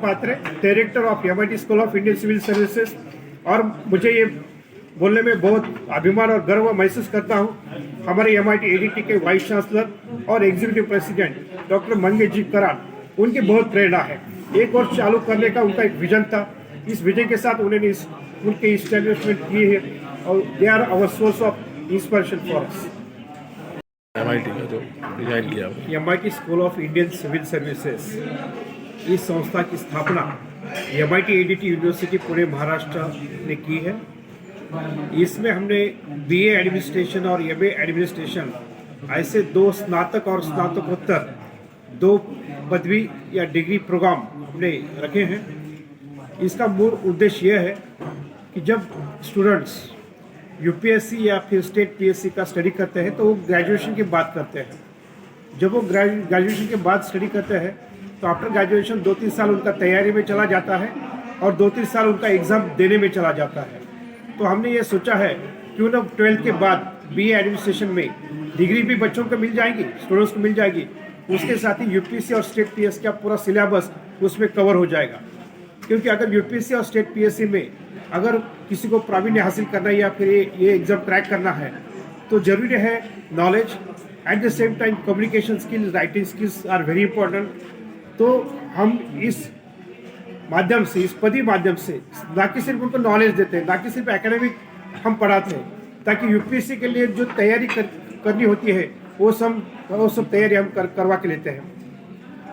महापात्रे, director of MIT school of Indian civil services. और मुझे ये बोलने में बहुत अभिमान और गर्व महसूस करता हूँ, हमारे MIT ADT के वाइस चांसलर और एग्जीक्यूटिव प्रेसिडेंट डॉक्टर मंगेश जी कराड़, उनकी बहुत प्रेरणा है। एक और चालू करने का उनका एक विजन था, इस विजन के साथ उन्होंने उनके इस्टेब्लिशमेंट की है और they are our source of inspiration for us. MIT का जो डिजाइन किया MIT school of Indian civil services, इस संस्था की स्थापना MIT ADT university Pune Maharashtra ने की है। इसमें हमने BA एडमिनिस्ट्रेशन और MA एडमिनिस्ट्रेशन ऐसे 2 स्नातक और स्नातकोत्तर 2 पदवी या डिग्री प्रोग्राम हमने रखे हैं। इसका मूल उद्देश्य यह है कि जब स्टूडेंट्स UPSC या फिर स्टेट PSC का स्टडी करते हैं तो वो ग्रेजुएशन की बात करते हैं। जब वो ग्रेजुएशन के बाद स्टडी करते हैं तो आफ्टर ग्रेजुएशन 2-3 साल उनका तैयारी में चला जाता है और 2-3 साल उनका एग्ज़ाम देने में चला जाता है। तो हमने ये सोचा है क्यों ना 12th के बाद BA एडमिनिस्ट्रेशन में डिग्री भी बच्चों को मिल जाएगी, स्टूडेंट्स को मिल जाएगी, उसके साथ ही UPSC और स्टेट PSC का पूरा सिलेबस उसमें कवर हो जाएगा। क्योंकि अगर UPSC और स्टेट PSC में अगर किसी को प्रावीण्य हासिल करना है या फिर ये एग्ज़ाम क्रैक करना है तो ज़रूरी है knowledge, at the same time communication skills, writing skills are very important. तो हम इस माध्यम से, इस पदी माध्यम से ना कि सिर्फ उनको नॉलेज देते हैं, ना कि सिर्फ एकेडमिक हम पढ़ाते हैं, ताकि UPSC के लिए जो तैयारी करनी होती है वो सब तैयारी हम करवा के लेते हैं।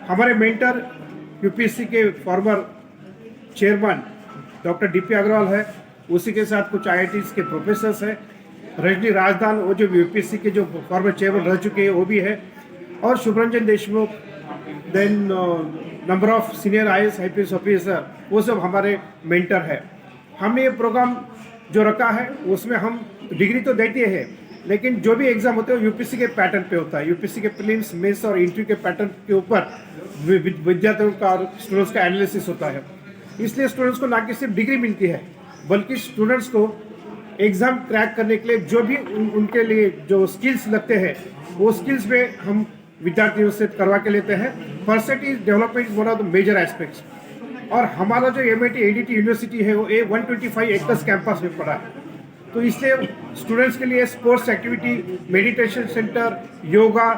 हमारे मेंटर UPSC के former chairman doctor DP Agarwal है, उसी के साथ कुछ IITs के प्रोफेसर्स हैं। रजनी राजदान, वो जो UPSC के जो फॉर्मर चेयरमैन रह चुके हैं वो भी है, और Shubhranjan Deshmukh, then number of senior IAS IPS officer, वो सब हमारे मेंटर है। हमने ये प्रोग्राम जो रखा है उसमें हम डिग्री तो देते हैं, लेकिन जो भी एग्ज़ाम होते हैं UPSC के पैटर्न पे होता है। UPSC के प्रीलिम्स, मेंस और इंटरव्यू के पैटर्न के ऊपर विद्यार्थियों का और स्टूडेंट्स का एनालिसिस होता है। इसलिए स्टूडेंट्स को ना कि सिर्फ डिग्री मिलती है, बल्कि स्टूडेंट्स को एग्ज़ाम क्रैक करने के लिए जो भी उनके लिए जो स्किल्स लगते हैं वो स्किल्स में हम विद्यार्थियों से करवा के लेते हैं। Personality development is one of the major aspects. और हमारा जो MIT ADT यूनिवर्सिटी है वो 125 एकर्स कैंपस में पड़ा है, तो इसलिए स्टूडेंट्स के लिए sports activity, meditation centre, yoga,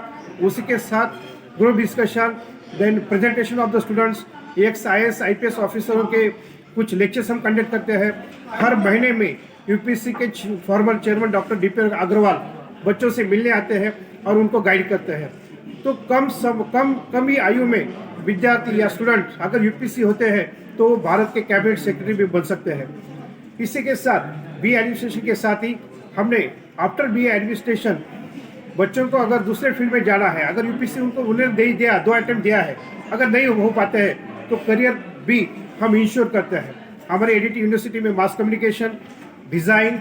उसी के साथ group discussion, then presentation of the students, IAS IPS ऑफिसरों के कुछ लेक्चर्स हम कंडक्ट करते हैं। हर महीने में UPSC के former chairman doctor DP Agarwal बच्चों से मिलने आते हैं और उनको गाइड करते हैं। तो कम ही आयु में विद्यार्थी या स्टूडेंट अगर UPSC होते हैं तो वो भारत के कैबिनेट सेक्रेटरी भी बन सकते हैं। इसी के साथ BA एडमिनिस्ट्रेशन के साथ ही हमने आफ्टर BA एडमिनिस्ट्रेशन बच्चों को अगर दूसरे फील्ड में जाना है, अगर UPSC उन्हें दे दिया, 2 अटेम्प्ट दिया है, अगर नहीं हो पाते हैं तो करियर भी हम इंश्योर करते हैं। हमारे ADT यूनिवर्सिटी में mass communication, design,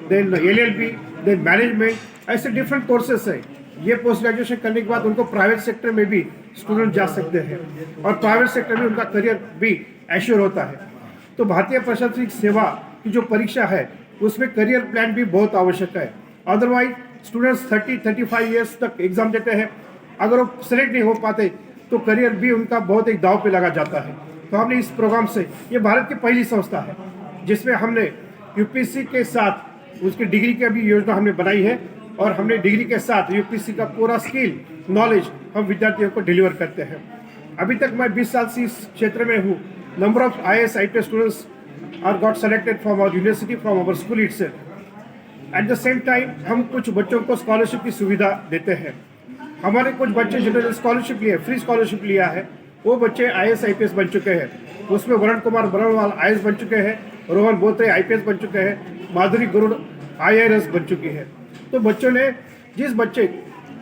then LLB, then management, ऐसे डिफरेंट कोर्सेस हैं। ये पोस्ट ग्रेजुएशन करने के बाद उनको प्राइवेट सेक्टर में भी स्टूडेंट जा सकते हैं और प्राइवेट सेक्टर में उनका करियर भी एश्योर होता है। तो भारतीय प्रशासनिक सेवा की जो परीक्षा है उसमें करियर प्लान भी बहुत आवश्यक है। अदरवाइज स्टूडेंट्स 30-35 ईयर्स तक एग्जाम देते हैं, अगर वो सेलेक्ट नहीं हो पाते तो करियर भी उनका बहुत एक दाव पे लगा जाता है। तो हमने इस प्रोग्राम से, ये भारत की पहली संस्था है जिसमें हमने UPSC के साथ उसकी डिग्री की भी योजना हमने बनाई है, और हमने डिग्री के साथ UPSC का पूरा स्किल, नॉलेज हम विद्यार्थियों को डिलीवर करते हैं। अभी तक मैं 20 साल से इस क्षेत्र में हूँ। Number of IAS IPS students are got selected from our university, from our school itself. At the same time हम कुछ बच्चों को स्कॉलरशिप की सुविधा देते हैं। हमारे कुछ बच्चे जिन्होंने स्कॉलरशिप लिया, फ्री स्कॉलरशिप लिया है, वो बच्चे IAS IPS बन चुके हैं। उसमें वरुण कुमार बरनवाल IAS बन चुके हैं, रोहन बोत्रे IPS बन चुके हैं, माधुरी गरुड़ IRS बन चुकी है। तो बच्चों ने, जिस बच्चे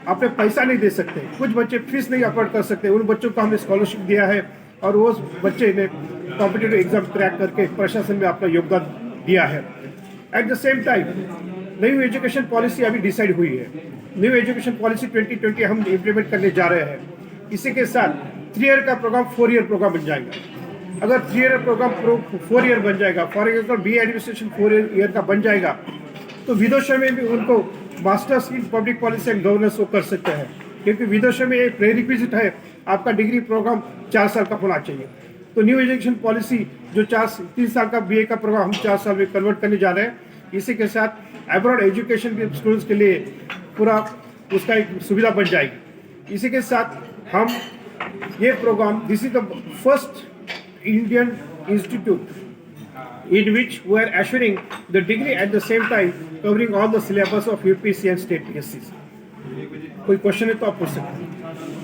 अपने पैसा नहीं दे सकते, कुछ बच्चे फीस नहीं अफोर्ड कर सकते, उन बच्चों को हमने स्कॉलरशिप दिया है और वो बच्चे ने कॉम्पिटिटिव एग्जाम क्रैक करके प्रशासन में अपना योगदान दिया है। Eight the same time new education policy अभी डिसाइड हुई है। न्यू एजुकेशन पॉलिसी 2020 हम इम्प्लीमेंट करने जा रहे हैं। इसी के साथ 3 ईयर का प्रोग्राम 4 ईयर प्रोग्राम बन जाएगा। अगर 3 ईयर प्रोग्राम 4 ईयर बन जाएगा, for example BA administration 4 year का बन जाएगा, तो विदेशों में भी उनको masters in public policy and governance वो कर सकते हैं, क्योंकि विदेशों में एक प्रेरिक्विजिट है, आपका डिग्री प्रोग्राम 4 साल का होना चाहिए। तो न्यू एजुकेशन पॉलिसी जो 3 साल का बीए का प्रोग्राम हम 4 साल में कन्वर्ट करने जा रहे हैं, इसी के साथ एब्रॉड एजुकेशन के स्टूडेंट्स के लिए पूरा उसका एक सुविधा बन जाएगी। इसी के साथ हम ये programme, this is the first Indian institute in which we are assuring the degree at the same time covering all the syllabus of UPSC and state PSCs. कोई क्वेश्चन है तो आप पूछ सकते हैं।